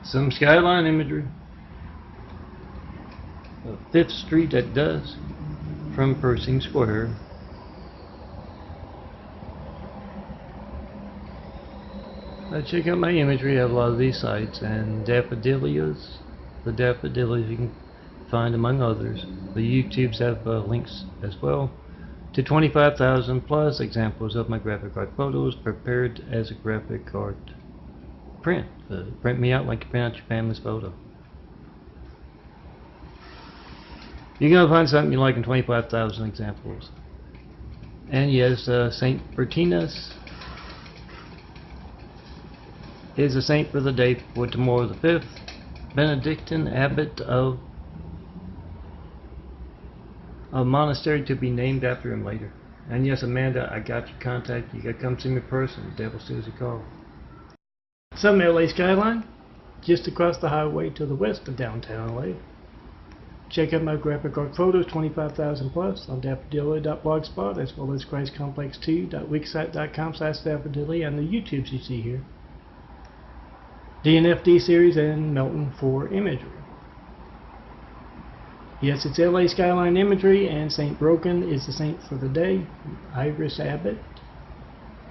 Some skyline imagery. 5th Street at dusk from Pershing Square. Check out my imagery. I have a lot of these sites, and daffodilias. The daffodilias you can find among others. The YouTubes have links as well to 25,000 plus examples of my graphic art photos prepared as a graphic art print. Print me out like you print out your family's photo. You're going to find something you like in 25,000 examples. And yes, Saint Bertinus is a saint for the day for tomorrow the 5th. Benedictine abbot of a monastery to be named after him later. And yes, Amanda, I got your contact. You got to come see me in person. The devil steals your call. Some LA skyline, just across the highway to the west of downtown LA. Check out my graphic art photos, 25,000 plus, on daffodilly.blogspot, as well as christcomplex2.wixsite.com/daffodilly, and the YouTubes you see here. DNFD series and Melton for imagery. Yes, it's LA skyline imagery, and Saint Broken is the saint for the day. Irish abbot,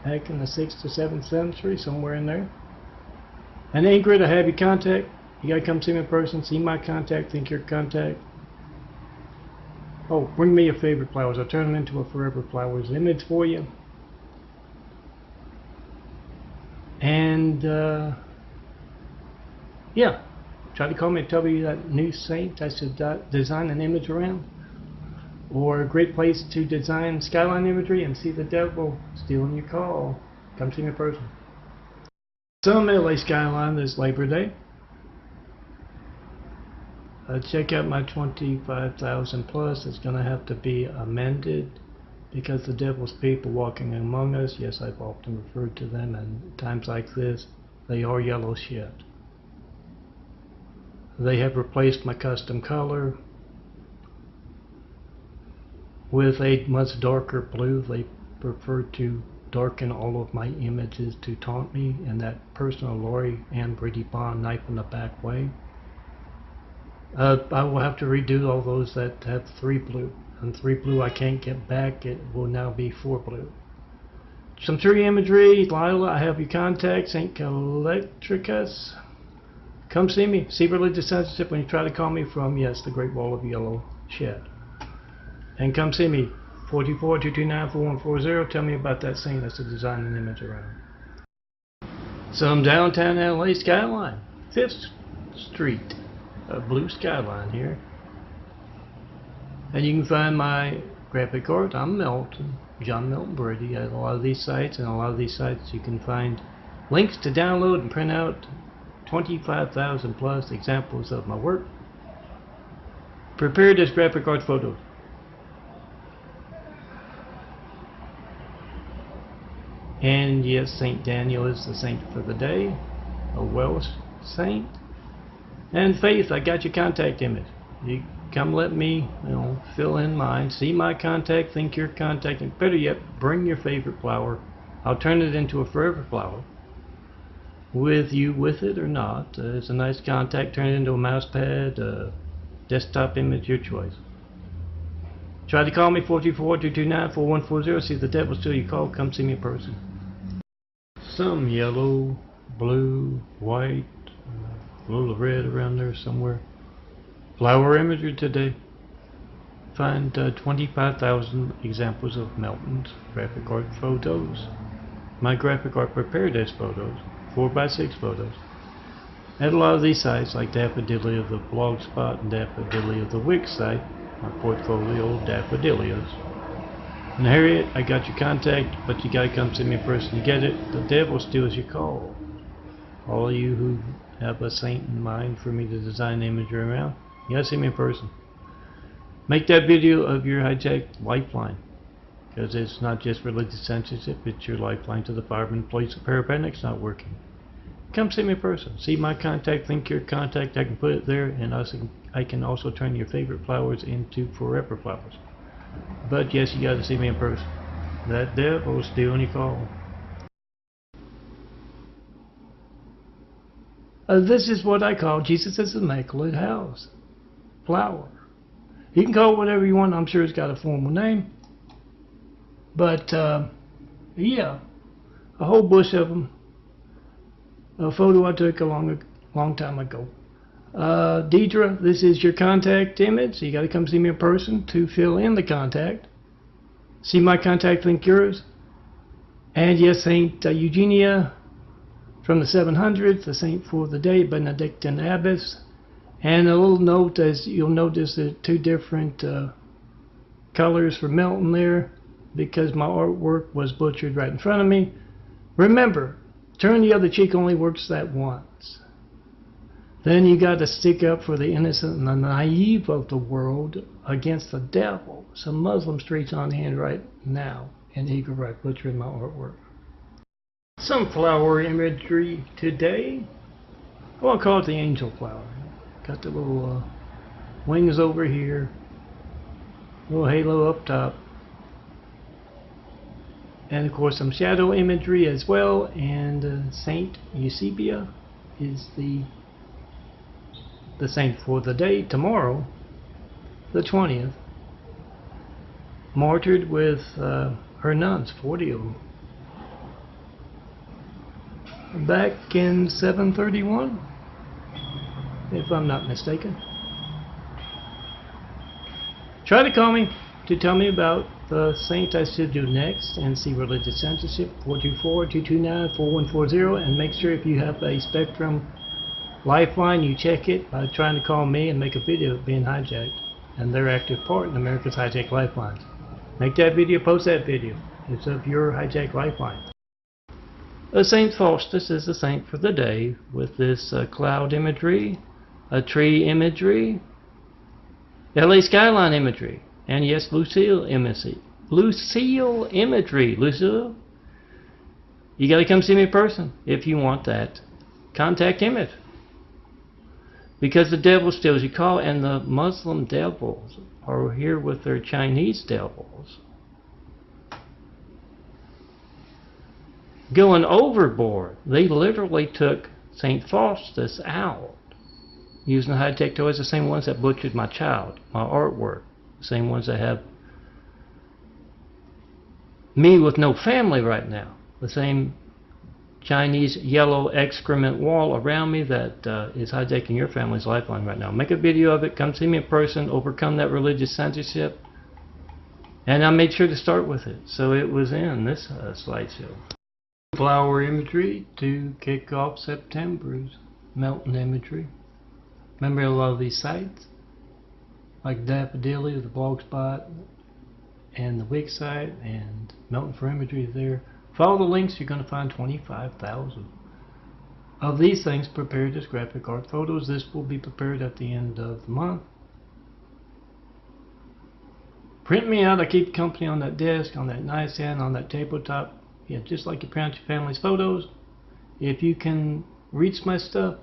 back in the 6th to 7th century, somewhere in there. And Ingrid, I have your contact. You gotta come see me in person, see my contact, think your contact. Oh, bring me your favorite flowers. I'll turn them into a Forever Flowers image for you. And yeah, try to call me and tell me that new saint I should design an image around, or a great place to design skyline imagery and see the devil stealing your call. Come see me in person. Some LA skyline this Labor Day. Check out my 25,000 plus. It's going to have to be amended because the devil's people walking among us. Yes, I've often referred to them, and times like this, they are yellow shit. They have replaced my custom color with a much darker blue. They prefer to darken all of my images to taunt me in that personal Laurie and Brady Bond knife in the back way. I will have to redo all those that have 3 blue, and 3 blue I can't get back. It will now be 4 blue. Some tree imagery. Lila, I have your contact. St. Electricus. Come see me. See religious censorship when you try to call me from, yes, the Great Wall of Yellow Shed. And come see me. 44-229-4140. Tell me about that scene that's to design an image around. Some downtown LA skyline. 5th Street. A blue skyline here. And you can find my graphic art. I'm Melton. John Melton Brady. At a lot of these sites, and a lot of these sites you can find links to download and print out 25,000 plus examples of my work prepared as graphic art photos. And yes, Saint Daniel is the saint for the day, a Welsh saint. And Faith, I got your contact image. You come let me, fill in mine, see my contact, think your contact, and better yet, bring your favorite flower. I'll turn it into a forever flower. With you with it or not, it's a nice contact. Turn it into a mouse pad, desktop image, your choice. Try to call me 424-229-4140. See the devil steal your call. Come see me in person. Some yellow, blue, white, a little red around there somewhere. Flower imagery today. Find 25,000 examples of Melton's graphic art photos. My graphic art prepared as photos. 4x6 photos. At a lot of these sites like Daffodilly of the Blogspot and Daffodilly of the Wix site, my portfolio of daffodilias. And Harriet, I got your contact, but you gotta come see me in person to get it. The devil steals your call. All of you who have a saint in mind for me to design imagery around, you gotta see me in person. Make that video of your hijacked lifeline, because it's not just religious censorship, it's your lifeline to the fireman police or paramedics not working. Come see me in person. See my contact, think your contact, I can put it there, and I can also turn your favorite flowers into forever flowers. But yes, you gotta see me in person. That devil's stealing your call. This is what I call Jesus' Immaculate House flower. You can call it whatever you want. I'm sure it's got a formal name. But, yeah, a whole bush of them. A photo I took a long time ago. Deidre, this is your contact image. So you got to come see me in person to fill in the contact. See my contact, link yours. And yes, Saint Eugenia from the 700s, the saint for the day, Benedictine abbess. And a little note, as you'll notice, the two different colors for Milton there, because my artwork was butchered right in front of me. Remember, turn the other cheek only works that once. Then you got to stick up for the innocent and the naive of the world against the devil. Some Muslim streets on hand right now in Eagle Rock butchering my artwork. Some flower imagery today. I want to call it the angel flower. Got the little wings over here, little halo up top, and of course some shadow imagery as well. And Saint Eusebia is the saint for the day tomorrow, the 20th, martyred with her nuns, 40 of them, back in 731, if I'm not mistaken. Try to call me to tell me about the saint I should do next and see religious censorship, 424-229-4140, and make sure if you have a Spectrum Lifeline, you check it by trying to call me and make a video of being hijacked and their active part in America's hijacked lifelines. Make that video, post that video. It's of your hijacked lifeline. Saint Faustus is the saint for the day with this cloud imagery, a tree imagery, LA skyline imagery, and yes, Lucille imagery. Lucille imagery. Lucille, you got to come see me in person if you want that contact image. Because the devil steals your call, and the Muslim devils are here with their Chinese devils, going overboard. They literally took St. Faustus out using the high-tech toys, the same ones that butchered my child, my artwork, the same ones that have me with no family right now, the same Chinese yellow excrement wall around me that is hijacking your family's lifeline right now. Make a video of it, come see me in person, overcome that religious censorship, and I made sure to start with it, so it was in this slideshow. Flower imagery to kick off September's Melton imagery. Remember a lot of these sites, like Daffodilly, the Blogspot, and the Wix site, and Melton for Imagery is there. Follow the links, you're going to find 25,000 of these things prepared as graphic art photos. This will be prepared at the end of the month. Print me out. I keep company on that desk, on that nightstand, on that tabletop. Yeah, just like you print your family's photos. If you can reach my stuff,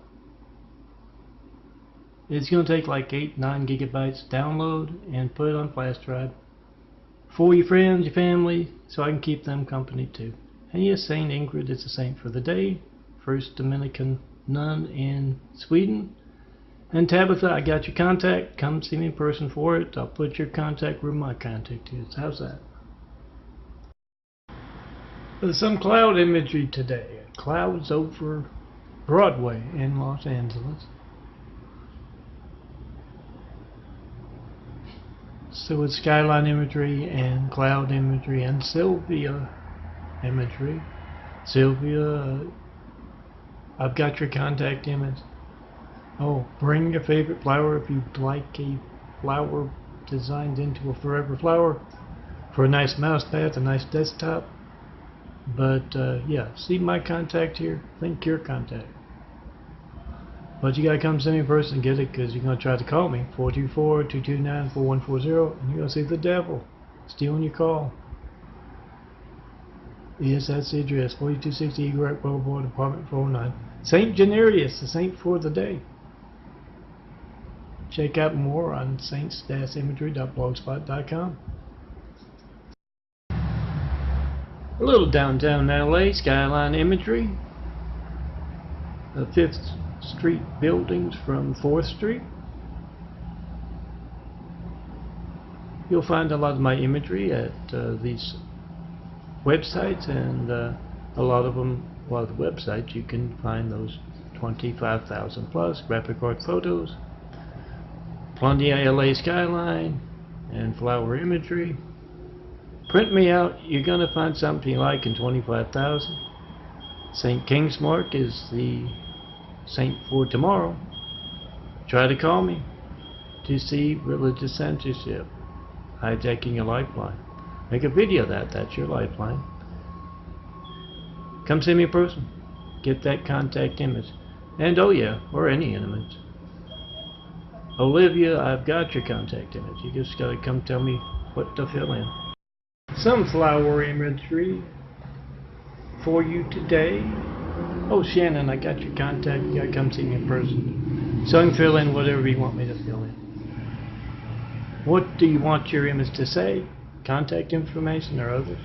it's going to take like 8-9 gigabytes download and put it on flash drive for your friends, your family, so I can keep them company too. And yes, Saint Ingrid is a saint for the day, first Dominican nun in Sweden. And Tabitha, I got your contact. Come see me in person for it. I'll put your contact where my contact is. How's that? There's some cloud imagery today. Clouds over Broadway in Los Angeles. So it's skyline imagery and cloud imagery and Sylvia imagery. Sylvia, I've got your contact image. Oh, bring your favorite flower if you'd like a flower designed into a forever flower for a nice mouse pad, a nice desktop. But yeah, see my contact here, think your contact. But you gotta come see me in person and get it, because you're gonna try to call me 424-229-4140 and you're gonna see the devil stealing your call. Yes, that's the address, 4260 Eagle Rock Boulevard, apartment 409. Saint Generius, the saint for the day. Check out more on saints-imagery.blogspot.com. A little downtown LA skyline imagery. 5th Street buildings from 4th Street. You'll find a lot of my imagery at these websites, and a lot of the websites you can find those 25,000 plus graphic art photos, plenty of LA skyline and flower imagery. Print me out, you're going to find something you like in 25,000. St. King's Mark is the saint for tomorrow. Try to call me to see religious censorship hijacking your lifeline. Make a video of that. That's your lifeline. Come see me in person. Get that contact image. And oh yeah, or any image. Olivia, I've got your contact image. You just gotta come tell me what to fill in. Sunflower imagery for you today. Oh Shannon, I got your contact. You gotta come see me in person. So I can fill in whatever you want me to fill in. What do you want your image to say? Contact information or others?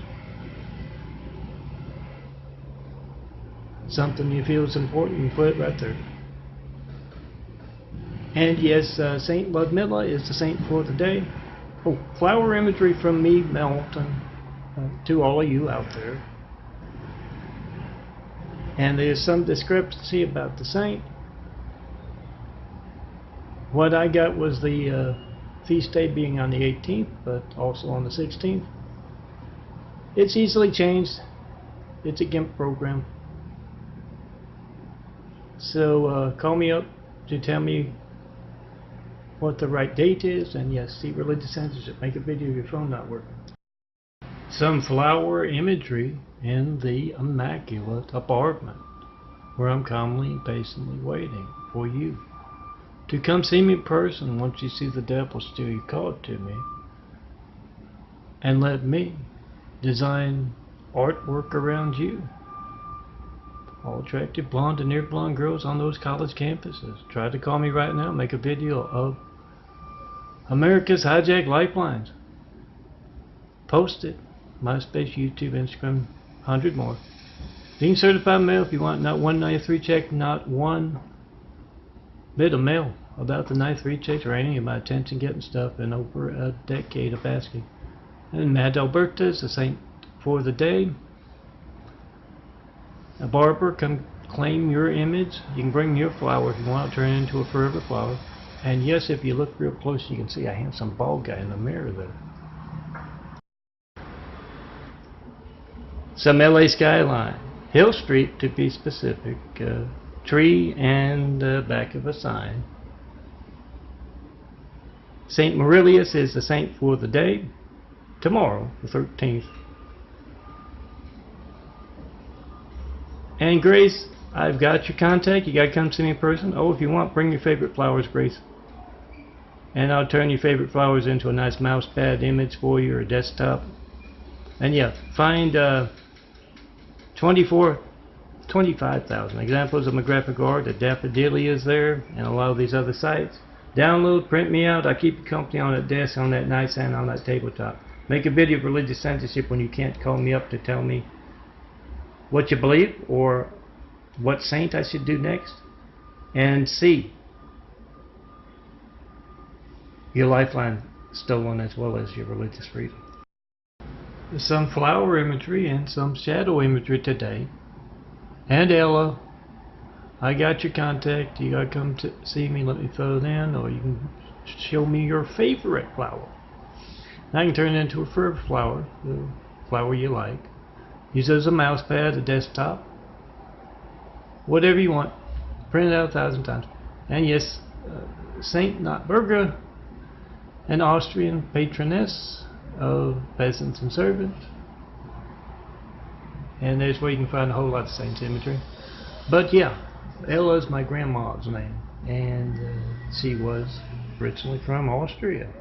Something you feel is important, you put it right there. And yes, Saint Ludmilla is the saint for the day. Oh, flower imagery from me, Melton, to all of you out there. And there's some discrepancy about the saint. What I got was the feast day being on the 18th, but also on the 16th. It's easily changed. It's a GIMP program. So call me up to tell me what the right date is, and yes, see religious censorship. Make a video of your phone not working. Some flower imagery in the immaculate apartment where I'm calmly and patiently waiting for you to come see me in person once you see the devil steal your card to me, and let me design artwork around you. All attractive blonde and near blonde girls on those college campuses. Try to call me right now. Make a video of America's hijacked lifelines. Post it. MySpace, YouTube, Instagram, 100 more. Being certified mail if you want. Not one 93 check, not one bit of mail about the 93 checks or any of my attention getting stuff in over a decade of asking. And Mad Alberta is the saint for the day. A barber, come claim your image. You can bring your flower if you want to turn it into a forever flower. And yes, if you look real close, you can see a handsome bald guy in the mirror there. Some LA skyline. Hill Street, to be specific. Tree and back of a sign. Saint Maurilius is the saint for the day. Tomorrow, the 13th. And Grace, I've got your contact. You gotta come see me in person. Oh, if you want, bring your favorite flowers, Grace. And I'll turn your favorite flowers into a nice mouse pad image for you, or a desktop. And yeah, find 25,000 examples of my graphic art. The Daffodilia is there, and a lot of these other sites. Download, print me out. I keep you company on that desk, on that nightstand, on that tabletop. Make a video of religious censorship when you can't call me up to tell me what you believe or what saint I should do next, and see your lifeline stolen as well as your religious freedom. Some flower imagery and some shadow imagery today. And Ella, I got your contact. You gotta come to see me, let me fill it in, or you can show me your favorite flower. And I can turn it into a forever flower, the flower you like. Use it as a mouse pad, a desktop, whatever you want. Print it out 1,000 times. And yes, Saint Notburga, an Austrian patroness of peasants and servants. And there's where you can find a whole lot of saints imagery. But yeah, Ella's my grandma's name, and she was originally from Austria.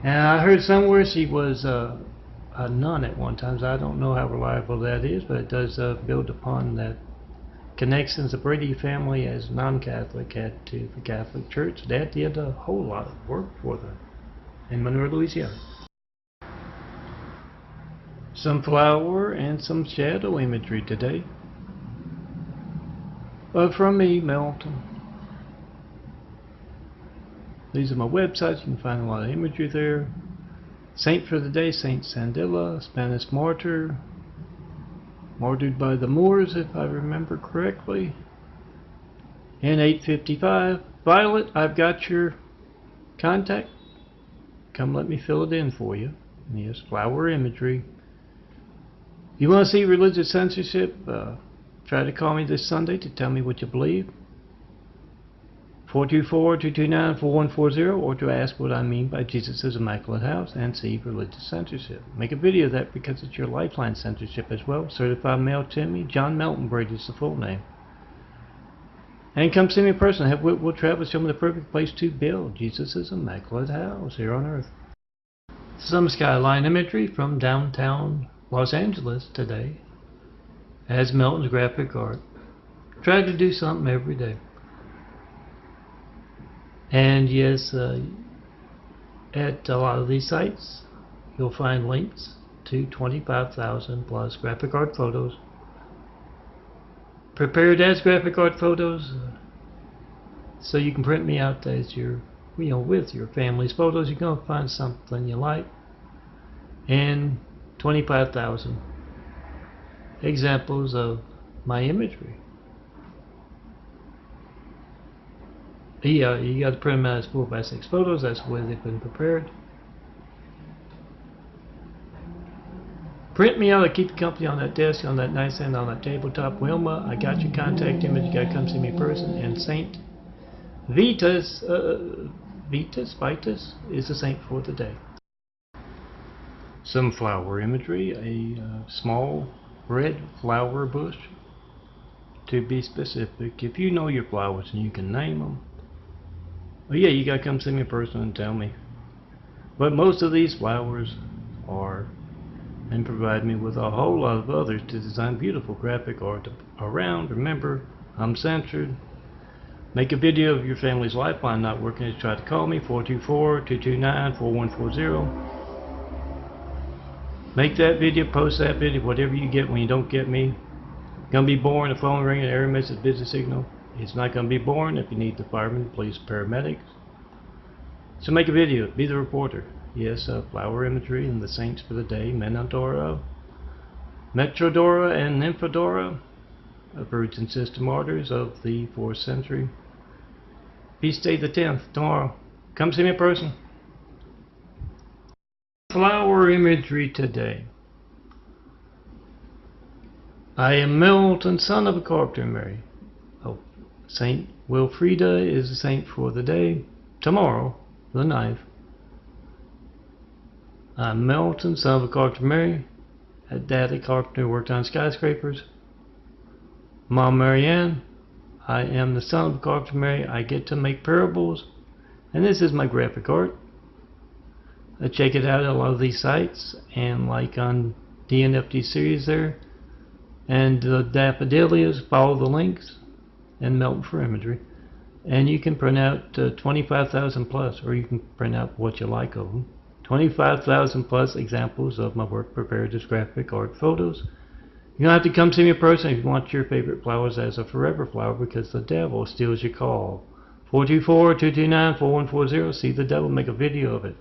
And I heard somewhere she was a nun at one time, so I don't know how reliable that is, but it does build upon that connections the Brady family as non-Catholic had to the Catholic Church. Dad did a whole lot of work for them in Monroe, Louisiana. Some flower and some shadow imagery today. from me, Melton. These are my websites. You can find a lot of imagery there. Saint for the day, Saint Sandilla, Spanish martyr, martyred by the Moors, if I remember correctly. In 855, Violet, I've got your contact. Come let me fill it in for you. Yes, flower imagery. You want to see religious censorship? Try to call me this Sunday to tell me what you believe. 424-229-4140, or to ask what I mean by Jesus' Immaculate House and see religious censorship. Make a video of that because it's your lifeline censorship as well. Certified mail to me. John Melton Brady is the full name. And come see me in person. Have Whitwell Travel show me the perfect place to build Jesus' Immaculate House here on earth. Some skyline imagery from downtown Los Angeles today as Melton's graphic art. Try to do something every day. And yes, at a lot of these sites, you'll find links to 25,000 plus graphic art photos prepared as graphic art photos, so you can print me out as your, with your family's photos. You're going to find something you like, and 25,000 examples of my imagery. Yeah, you got to print them out as 4x6 photos. That's the way they've been prepared. Print me out. I keep you company on that desk, on that nightstand, on that tabletop. Wilma, I got your contact image. You got to come see me in person. And Saint Vitus is the saint for the day. Some flower imagery. A small red flower bush. To be specific, if you know your flowers and you can name them, well, yeah, you got to come see me in person and tell me. But most of these flowers are, and provide me with a whole lot of others to design beautiful graphic art around. Remember, I'm censored. Make a video of your family's lifeline not working. Just try to call me, 424-229-4140. Make that video, post that video, whatever you get when you don't get me. Gonna be boring, the phone ringing, error message, busy signal. It's not gonna be boring if you need the firemen, police, paramedics. So make a video, be the reporter. Yes, flower imagery and the saints for the day, Menadora, Metrodora, and Nymphadora, Virgin Sister Martyrs of the 4th century. Feast Day the 10th, tomorrow. Come see me in person. Flower imagery today. I am Melton, son of a carpenter and Mary. Oh, Saint Wilfrida is the saint for the day. Tomorrow, the 9th. I'm Melton, son of a carpenter and Mary. Daddy carpenter worked on skyscrapers. Mom Marianne, I am the son of a carpenter and Mary. I get to make parables. And this is my graphic art. Check it out at a lot of these sites, and like on DNFT series there. And the daffodilias, follow the links, and Melton for imagery. And you can print out 25,000 plus, or you can print out what you like of them. 25,000 plus examples of my work prepared as graphic art photos. You don't have to come see me in person if you want your favorite flowers as a forever flower, because the devil steals your call. 424-229-4140. See the devil, make a video of it.